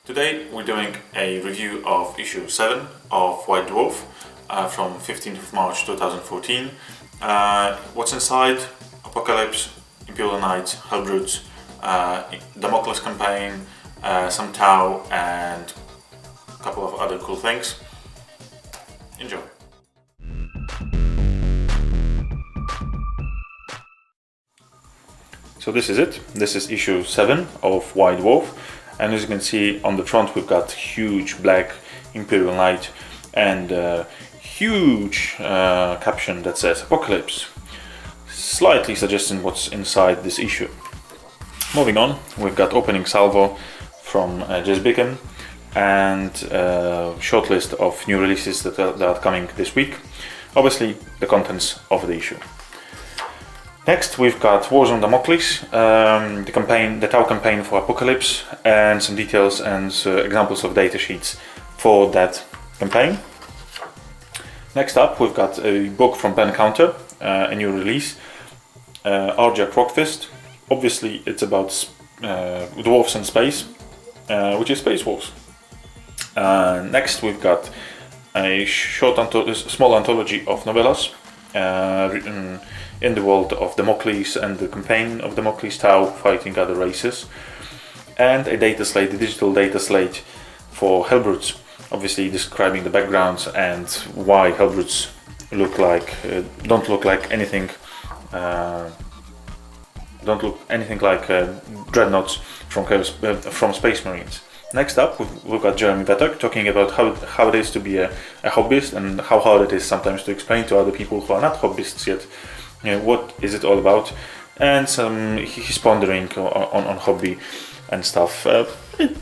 Today we're doing a review of issue 7 of White Dwarf from 15th of March 2014. What's inside? Apocalypse, Imperial Knights, Hellbrutes, Damocles campaign, some Tau and a couple of other cool things. Enjoy! So this is it. This is issue 7 of White Dwarf. And as you can see on the front we've got huge black Imperial Knight and huge caption that says Apocalypse, slightly suggesting what's inside this issue. Moving on, we've got opening salvo from Jez Beacon and a short list of new releases that are coming this week. Obviously the contents of the issue. Next we've got Warzone Damocles, the Tau campaign for Apocalypse, and some details and examples of datasheets for that campaign. Next up we've got a book from Pen Counter, a new release, Arja Krogfist. Obviously it's about dwarves and space, which is Space Wars. Next we've got a small anthology of novellas written in the world of Damocles and the campaign of Damocles Tau fighting other races, and a digital data slate for Hellbrutes, obviously describing the backgrounds and why Hellbrutes don't look anything like dreadnoughts from Space Marines. Next up we've got Jeremy Vetok talking about how it is to be a hobbyist and how hard it is sometimes to explain to other people who are not hobbyists yet, what is it all about, and he's pondering on hobby and stuff. It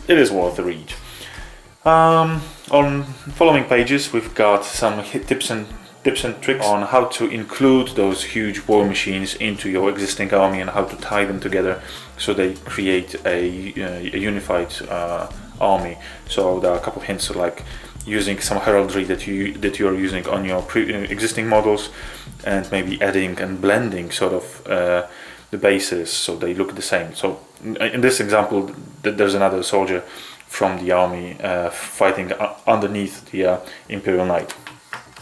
is worth a read. On following pages we've got some tips and tricks on how to include those huge war machines into your existing army and how to tie them together so they create a unified army. So there are a couple of hints, like using some heraldry that you are using on your existing models, and maybe adding and blending sort of the bases so they look the same. So in this example there's another soldier from the army fighting underneath the Imperial Knight.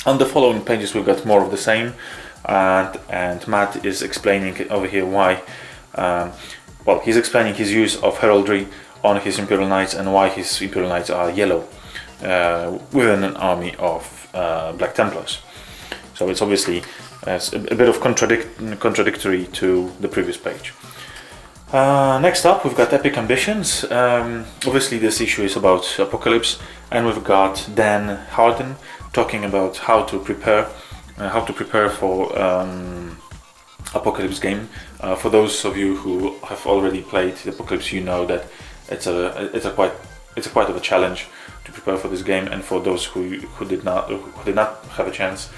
On the following pages we've got more of the same, and Matt is explaining over here why, he's explaining his use of heraldry on his Imperial Knights and why his Imperial Knights are yellow within an army of Black Templars. So it's obviously a bit of contradictory to the previous page. Next up we've got Epic Ambitions. Obviously this issue is about Apocalypse, and we've got Dan Harden talking about how to prepare for Apocalypse game. For those of you who have already played Apocalypse, you know that it's quite of a challenge to prepare for this game, and for those who did not have a chance,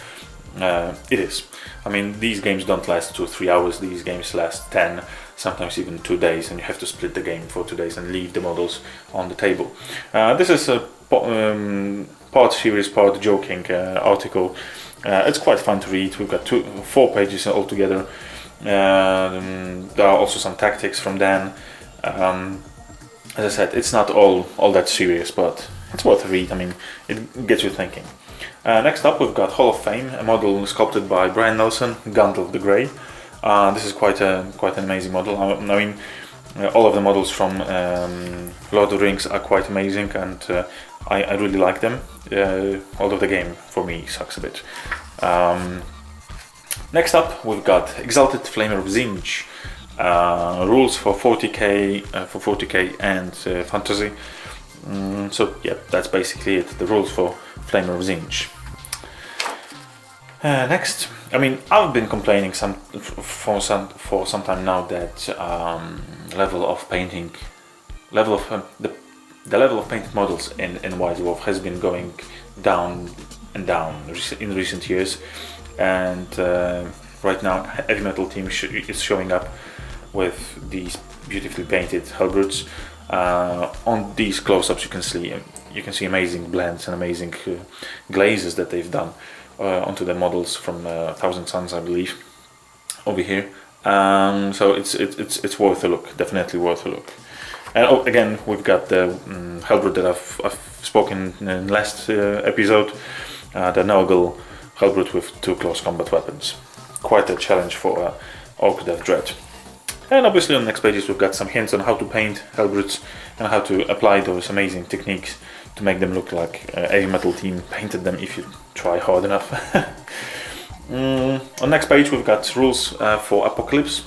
it is. I mean, these games don't last 2 or 3 hours. These games last 10, sometimes even 2 days, and you have to split the game for 2 days and leave the models on the table. This is a part serious, part joking article. It's quite fun to read. We've got 4 pages altogether. There are also some tactics from Dan. As I said, it's not all that serious, but it's worth a read. I mean, it gets you thinking. Next up we've got Hall of Fame, a model sculpted by Brian Nelson, Gandalf the Grey. This is quite an amazing model. I mean, all of the models from Lord of the Rings are quite amazing, and I really like them, although the game for me sucks a bit. Next up we've got Exalted Flamer of Zinj, rules for 40k and fantasy. So yeah, that's basically it, the rules for Flamer of Zinj. Next, I mean, I've been complaining for some time now that the level of painted models in White Dwarf has been going down and down in recent years, and right now Heavy Metal Team is showing up with these beautifully painted Hellbrutes. On these close-ups you can see amazing blends and amazing glazes that they've done onto the models from Thousand Suns, I believe, over here. So it's worth a look, definitely worth a look. And again, we've got the Hellbrute that I've spoken in last episode, the Nurgle Hellbrute with 2 close combat weapons. Quite a challenge for Orc Death Dread. And obviously on the next pages we've got some hints on how to paint Hellbrutes and how to apply those amazing techniques to make them look like a metal team painted them if you try hard enough. On the next page we've got rules for Apocalypse.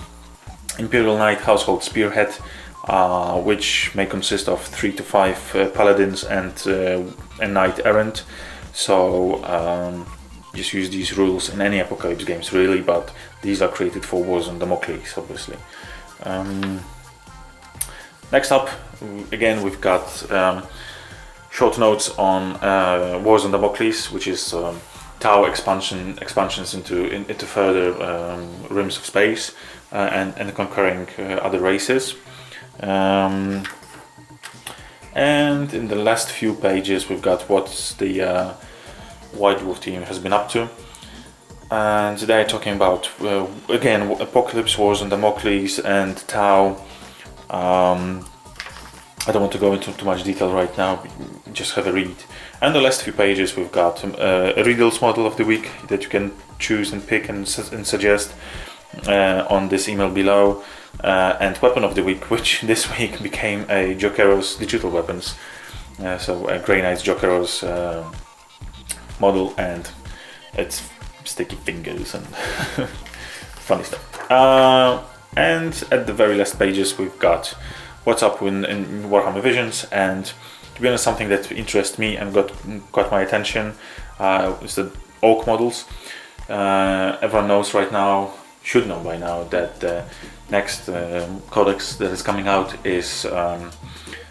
Imperial Knight Household Spearhead, which may consist of 3 to 5 paladins and a knight errant. So just use these rules in any Apocalypse games really, but these are created for Wars on Damocles obviously. Next up, again we've got short notes on Wars on Damocles, which is Tau expansions into further rims of space and conquering other races. And in the last few pages we've got what the White Dwarf team has been up to. And they're talking about, again, Apocalypse, Wars on Damocles and Tau. I don't want to go into too much detail right now, just have a read. And the last few pages we've got a Riddles model of the week that you can choose and pick and suggest on this email below. And Weapon of the Week, which this week became a Jokeros digital weapons. So a Grey Knight's Jokeros model, and it's sticky fingers and funny stuff. And at the very last pages we've got what's up in Warhammer Visions, and to be honest, something that interests me and got my attention is the Orc models. Everyone knows right now, should know by now, that the next codex that is coming out is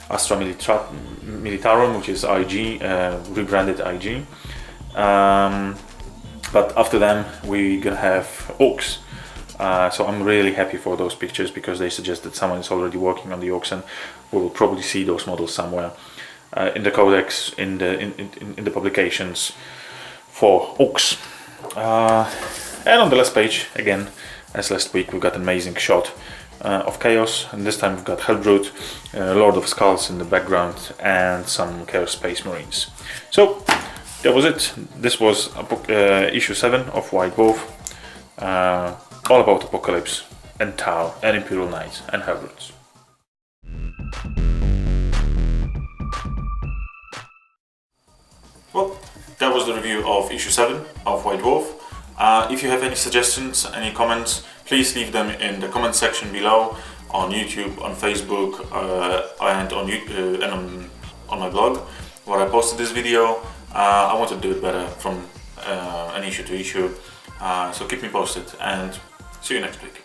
Astra Militarum, which is IG, rebranded IG. But after them we're gonna have Orcs. So I'm really happy for those pictures, because they suggest that someone is already working on the Orcs, and we will probably see those models somewhere in the codex, in the publications for Orcs. And on the last page, again, as last week, we've got an amazing shot of Chaos, and this time we've got Hellbrute, Lord of Skulls in the background, and some Chaos Space Marines. So that was it. This was issue 7 of White Dwarf. All about Apocalypse and Tau and Imperial Knights and Hellbrutes. Well, that was the review of issue 7 of White Dwarf. If you have any suggestions, any comments, please leave them in the comment section below, on YouTube, on Facebook, and on my blog where I posted this video. I want to do it better from an issue to issue, so keep me posted, and see you next week.